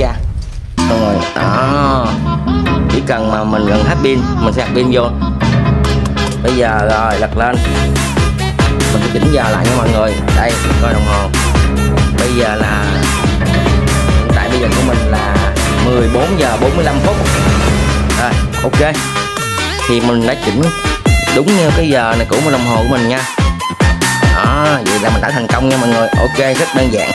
cha mọi người. Đó, chỉ cần mà mình gần hết pin mình sẽ đặt pin vô. Bây giờ rồi lật lên, mình sẽ chỉnh giờ lại nha mọi người. Đây coi đồng hồ, bây giờ là hiện tại bây giờ của mình là 14 giờ 45 phút rồi. Ok, thì mình đã chỉnh đúng như cái giờ này của đồng hồ của mình nha. Đó, vậy là mình đã thành công nha mọi người. Ok, rất đơn giản.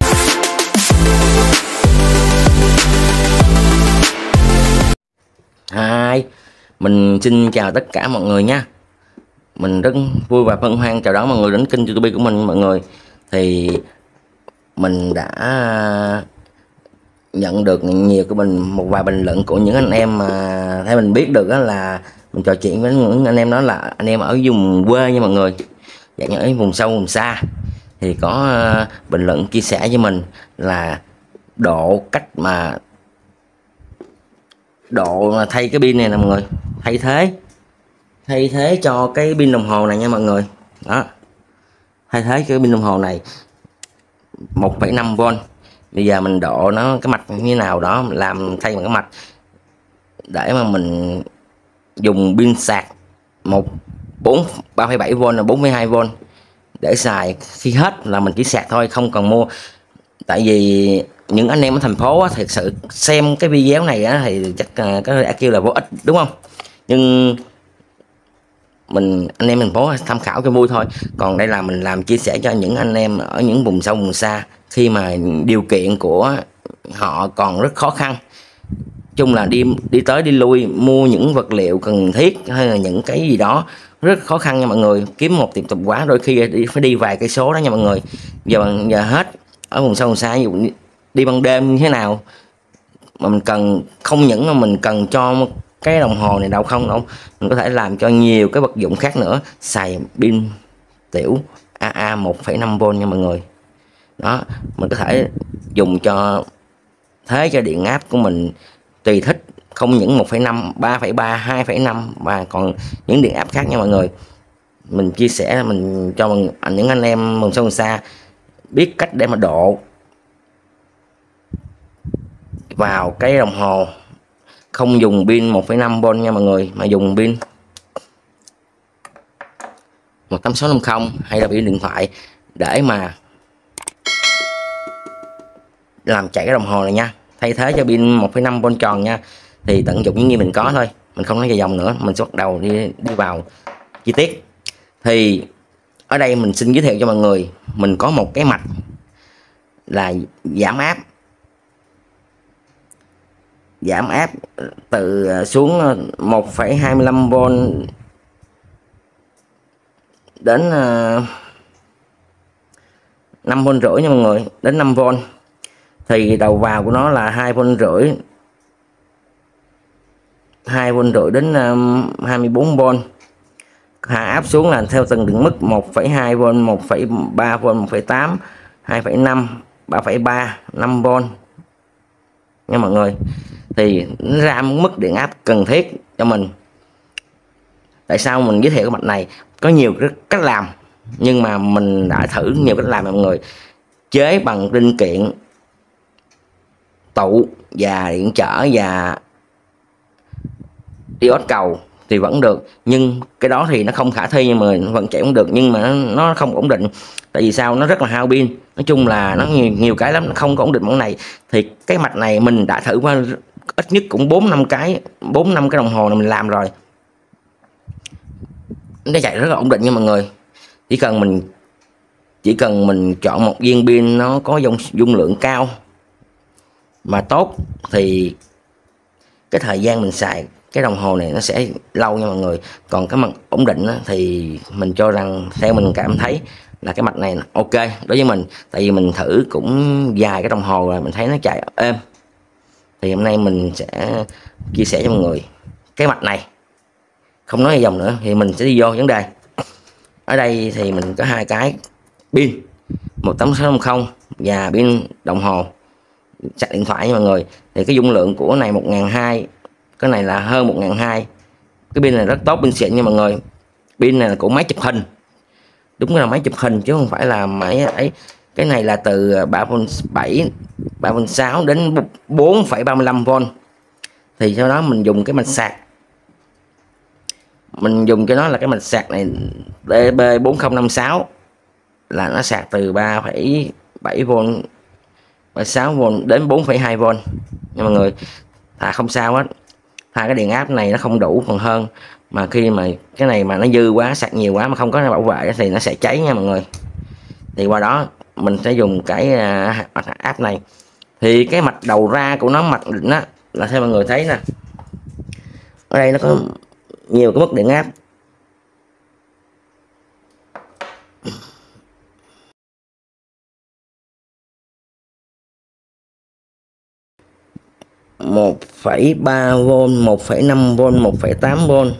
Mình xin chào tất cả mọi người nha. Mình rất vui và hân hoan chào đón mọi người đến kênh YouTube của mình mọi người. Thì mình đã nhận được nhiều của mình một vài bình luận của những anh em mà theo mình biết được đó là mình trò chuyện với những anh em đó là anh em ở vùng quê nha mọi người, dạng như ở vùng sâu vùng xa, thì có bình luận chia sẻ với mình là cách mà thay cái pin này nè mọi người, thay thế cho cái pin đồng hồ này nha mọi người. Đó, thay thế cái pin đồng hồ này 1,5V. Bây giờ mình độ nó cái mạch như thế nào đó, làm thay bằng cái mạch để mà mình dùng pin sạc 3,7V là 42V để xài. Khi hết là mình chỉ sạc thôi, không cần mua. Tại vì những anh em ở thành phố á, thật sự xem cái video này á, thì chắc có thể kêu là vô ích đúng không, nhưng anh em thành phố tham khảo cho vui thôi. Còn đây là mình làm chia sẻ cho những anh em ở những vùng sâu vùng xa, khi mà điều kiện của họ còn rất khó khăn, chung là đi tới đi lui mua những vật liệu cần thiết hay là những cái gì đó rất khó khăn nha mọi người. Kiếm một tiệm tạp hóa đôi khi phải đi vài cây số đó nha mọi người. Giờ hết ở vùng sâu vùng xa, ví dụ đi ban đêm như thế nào mà mình cần, không những mà mình cần cho cái đồng hồ này đâu không đâu, mình có thể làm cho nhiều cái vật dụng khác nữa, xài pin tiểu AA 1,5V nha mọi người. Đó, mình có thể dùng cho thế cho điện áp của mình tùy thích, không những 1,5, 3,3, 2,5 và còn những điện áp khác nha mọi người. Mình chia sẻ, mình cho những anh em vùng sâu vùng xa biết cách để mà độ vào cái đồng hồ, không dùng pin 1,5V nha mọi người, mà dùng pin 18650 hay là pin điện thoại để mà làm chạy cái đồng hồ này nha, thay thế cho pin 1,5V tròn nha. Thì tận dụng những gì mình có thôi, mình không nói dài dòng nữa, mình sẽ bắt đầu đi vào chi tiết. Thì ở đây mình xin giới thiệu cho mọi người, mình có một cái mạch là giảm áp từ xuống 1,25V đến 5V rưỡi nha mọi người, đến 5V. Thì đầu vào của nó là 2V rưỡi đến 24V. Hạ áp xuống là theo từng định mức 1,2V, 1,3V, 1,8, 2,5, 3,3, 5V nha mọi người. Thì nó ra mức điện áp cần thiết cho mình. Tại sao mình giới thiệu cái mạch này? Có nhiều cách làm, nhưng mà mình đã thử nhiều cách làm mọi người. Chế bằng linh kiện tụ và điện trở và diode cầu thì vẫn được, nhưng cái đó thì nó không khả thi, nhưng mà mình vẫn chạy cũng được, nhưng mà nó không ổn định. Tại vì sao? Nó rất là hao pin. Nói chung là nó nhiều cái lắm, nó không có ổn định món này. Thì cái mạch này mình đã thử qua ít nhất cũng 4-5 cái đồng hồ này mình làm rồi, nó chạy rất là ổn định nha mọi người. Chỉ cần mình chọn một viên pin nó có dung lượng cao mà tốt thì cái thời gian mình xài cái đồng hồ này nó sẽ lâu nha mọi người. Còn cái mặt ổn định thì mình cho rằng, theo mình cảm thấy là cái mạch này ok đối với mình. Tại vì mình thử cũng vài cái đồng hồ rồi, mình thấy nó chạy êm. Thì hôm nay mình sẽ chia sẻ cho mọi người cái mạch này, không nói dòng nữa thì mình sẽ đi vô vấn đề. Ở đây thì mình có hai cái pin 18650 và pin đồng hồ sạc điện thoại nha mọi người. Thì cái dung lượng của này 1200, cái này là hơn 1200. Cái pin này rất tốt, pin xịn nha mọi người. Pin này là của máy chụp hình, đúng là máy chụp hình chứ không phải là máy ấy. Cái này là từ 3V7 3,6 đến 4,35V. Thì sau đó mình dùng cái mạch sạc, mình dùng cho nó là cái mạch sạc này DB4056, là nó sạc từ 3,7V 6V đến 4,2V nha mọi người. Không sao hết, cái điện áp này nó không đủ còn hơn, mà khi mà cái này mà nó dư quá, sạc nhiều quá mà không có bảo vệ thì nó sẽ cháy nha mọi người. Thì qua đó mình sẽ dùng cái áp này. Thì cái mạch đầu ra của nó, mạch định á, là theo mọi người thấy nè, ở đây nó có nhiều cái mức điện áp. Một 1,3V, 1,5V, 1,8V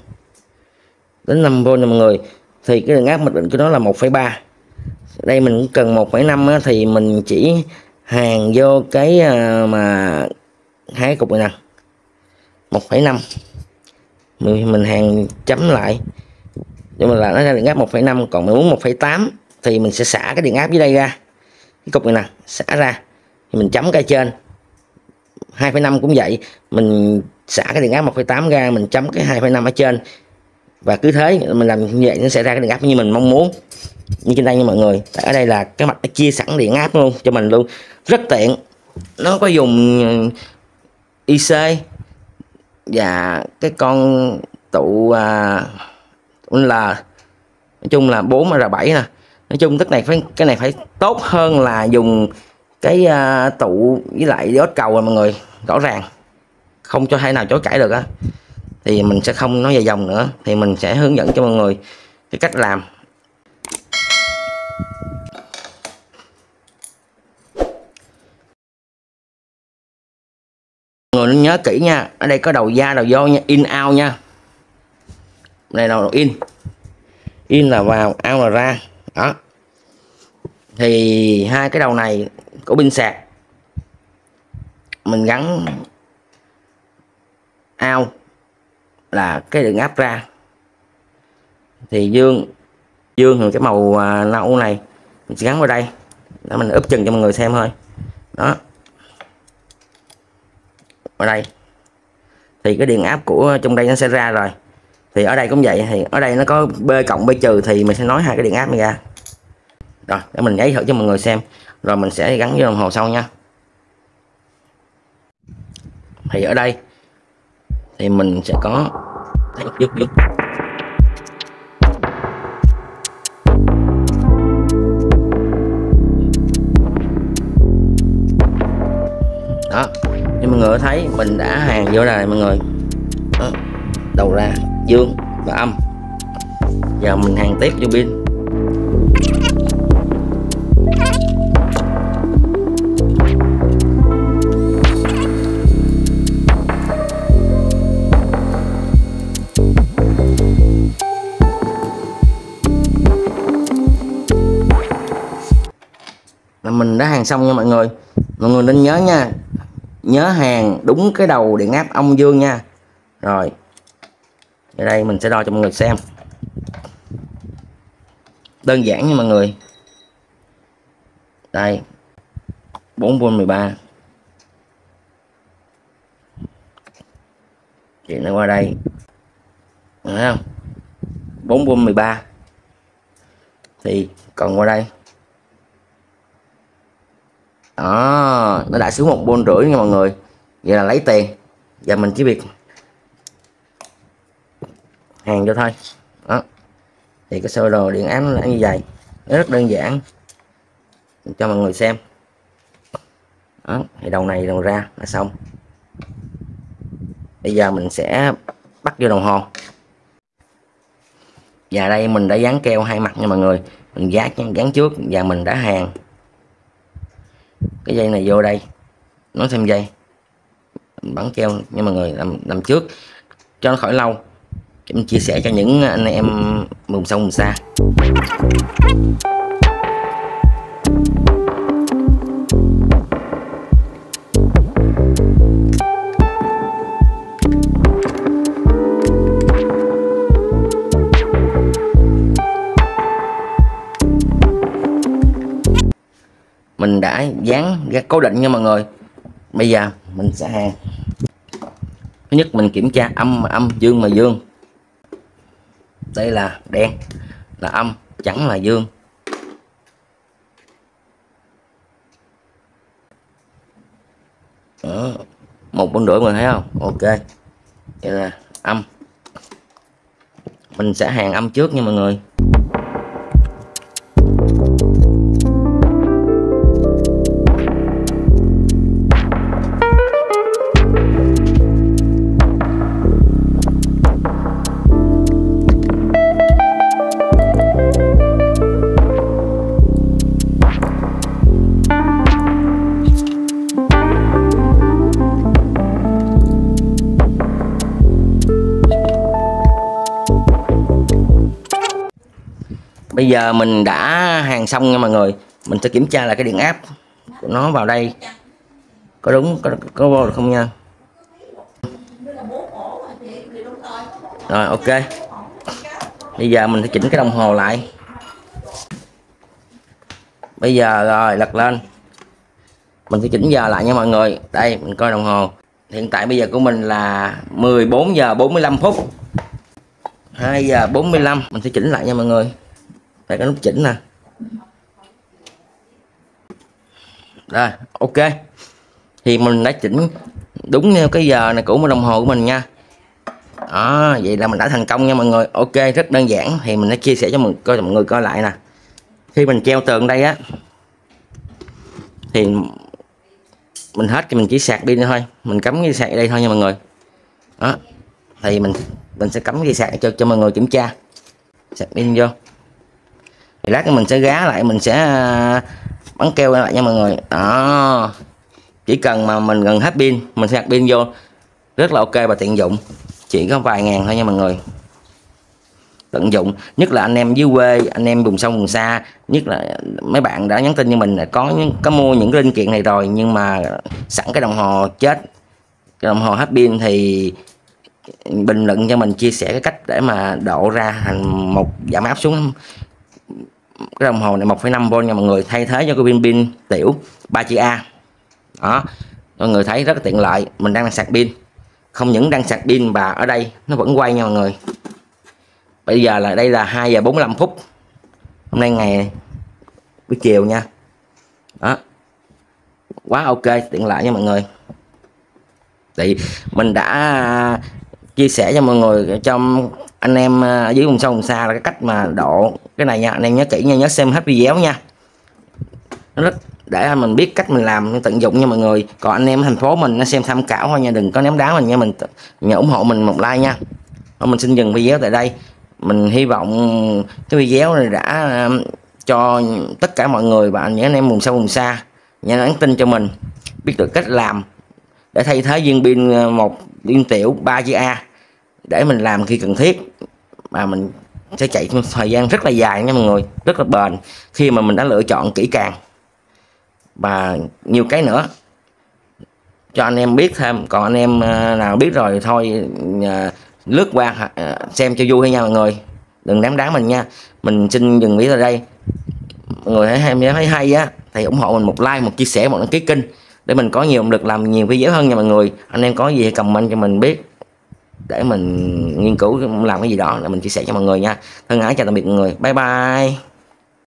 đến 5V nha mọi người. Thì cái điện áp mặc định của nó là 1,3. Đây mình cũng cần 1,5 thì mình chỉ hàn vô cái mà hai cục này nè, 1,5 mình hàn chấm lại, nhưng mà là nó ra điện áp 1,5. Còn mình muốn 1,8 thì mình sẽ xả cái điện áp dưới đây ra, cái cục này nè, xả ra thì mình chấm cái trên. 2,5 cũng vậy, mình xả cái điện áp 1,8 ra, mình chấm cái 2,5 ở trên, và cứ thế mình làm như vậy nó sẽ ra cái điện áp như mình mong muốn, như trên đây nha mọi người. Ở đây là cái mạch nó chia sẵn điện áp luôn cho mình luôn, rất tiện. Nó có dùng IC và cái con tụ L, nói chung là 4R7 nè. Nói chung tức này cái này phải tốt hơn là dùng cái tụ với lại diode cầu rồi mọi người, rõ ràng không cho thể nào chối cãi được á. Thì mình sẽ không nói dài dòng nữa, thì mình sẽ hướng dẫn cho mọi người cái cách làm. Mọi người nên nhớ kỹ nha, ở đây có đầu ra đầu vô nha, in out nha. Đây là đầu in là vào, out là ra đó. Thì hai cái đầu này của pin sạc mình gắn out là cái điện áp ra, thì dương là cái màu nâu này mình sẽ gắn vào đây để mình úp chừng cho mọi người xem thôi đó. Ở đây thì cái điện áp của trong đây nó sẽ ra rồi. Thì ở đây cũng vậy, thì ở đây nó có B cộng B trừ, thì mình sẽ nói hai cái điện áp này ra rồi để mình giấy thử cho mọi người xem, rồi mình sẽ gắn với đồng hồ sau nha. Thì ở đây thì mình sẽ có dứt đó, như mọi người thấy mình đã hàn vô đây mọi người đó, đầu ra dương và âm. Giờ mình hàn tiếp vô pin. Là mình đã hàn xong nha mọi người. Mọi người nên nhớ nha, nhớ hàn đúng cái đầu điện áp âm dương nha. Rồi ở đây mình sẽ đo cho mọi người xem, đơn giản nha mọi người. Đây 4V13, chị nó qua đây thấy không, 4V13 thì còn qua đây đó, nó đã xuống 1,5V nha mọi người. Vậy là lấy tiền, giờ mình chỉ việc hàng vô thôi đó. Thì cái sơ đồ điện áp nó là như vậy, nó rất đơn giản cho mọi người xem đó. Thì đầu này đầu ra là xong. Bây giờ mình sẽ bắt vô đồng hồ, và đây mình đã dán keo hai mặt nha mọi người. Mình dán trước và mình đã hàn cái dây này vô đây, nó thêm dây mình bắn keo nha mọi người, làm trước cho nó khỏi lâu. Mình chia sẻ cho những anh em vùng sâu vùng xa. mình đã dán ra cố định nha mọi người. Bây giờ mình sẽ hàn. Thứ nhất mình kiểm tra âm mà âm, dương mà dương. Đây là đen là âm, trắng là dương. Đó. 1,5 mình thấy không? Ok. Đây là âm. Mình sẽ hàn âm trước nha mọi người. Bây giờ mình đã hàn xong nha mọi người. Mình sẽ kiểm tra lại cái điện áp của nó vào đây có đúng, có vô được không nha. Rồi ok. Bây giờ mình sẽ chỉnh cái đồng hồ lại. Bây giờ rồi lật lên. Mình sẽ chỉnh giờ lại nha mọi người. Đây mình coi đồng hồ. Hiện tại bây giờ của mình là 14 giờ 45 phút. 2 giờ 45. Mình sẽ chỉnh lại nha mọi người. Đây cái nút chỉnh nè. Rồi ok. Thì mình đã chỉnh đúng theo cái giờ này của đồng hồ của mình nha. Đó, vậy là mình đã thành công nha mọi người. Ok, rất đơn giản. Thì mình sẽ chia sẻ cho mọi người coi lại nè. Khi mình treo tường đây á, thì mình hết thì mình chỉ sạc pin thôi. Mình cắm cái sạc ở đây thôi nha mọi người. Đó. Thì mình sẽ cắm cái sạc cho mọi người kiểm tra. Sạc pin vô. Thì lát mình sẽ gá lại, mình sẽ bắn keo lại nha mọi người. Đó. Chỉ cần mà mình gần hết pin, mình sạc pin vô rất là ok và tiện dụng. Chỉ có vài ngàn thôi nha mọi người. Tận dụng, nhất là anh em dưới quê, anh em vùng sâu vùng xa, nhất là mấy bạn đã nhắn tin như mình là có mua những cái linh kiện này rồi, nhưng mà sẵn cái đồng hồ chết, cái đồng hồ hết pin, thì bình luận cho mình chia sẻ cái cách để mà độ ra thành một giảm áp xuống cái đồng hồ này 1,5V nha mọi người, thay thế cho cái pin tiểu 3 chữ A. Đó, mọi người thấy rất là tiện lợi. Mình đang sạc pin, không những đang sạc pin và ở đây nó vẫn quay nha mọi người. Bây giờ là đây là 2 giờ 45 phút. Hôm nay ngày buổi chiều nha. Đó. Quá ok, tiện lợi nha mọi người. Thì mình đã chia sẻ cho mọi người, trong anh em ở dưới vùng sâu vùng xa là cái cách mà độ cái này nha. Anh em nhớ kỹ nha, nhớ xem hết video nha. Nó rất để mình biết cách mình làm tận dụng nha mọi người. Còn anh em thành phố mình nó xem tham khảo thôi nha, đừng có ném đá mình nha. Mình nhớ ủng hộ mình một like nha. Mình xin dừng video tại đây. Mình hy vọng cái video này đã cho tất cả mọi người và những anh em vùng sâu vùng xa nhắn tin cho mình biết được cách làm để thay thế viên pin một pin tiểu 3 chữ A để mình làm khi cần thiết, mà mình sẽ chạy một thời gian rất là dài nha mọi người, rất là bền khi mà mình đã lựa chọn kỹ càng. Và nhiều cái nữa cho anh em biết thêm. Còn anh em nào biết rồi thì thôi lướt qua xem cho vui nha mọi người, đừng ném đá mình nha. Mình xin dừng video ở đây. Mọi người thấy hay á thì ủng hộ mình một like, một chia sẻ, một đăng ký kênh để mình có nhiều động lực làm nhiều video hơn nha mọi người. Anh em có gì thì comment cho mình biết để mình nghiên cứu làm cái gì đó để mình chia sẻ cho mọi người nha. Thân ái chào tạm biệt mọi người, bye bye.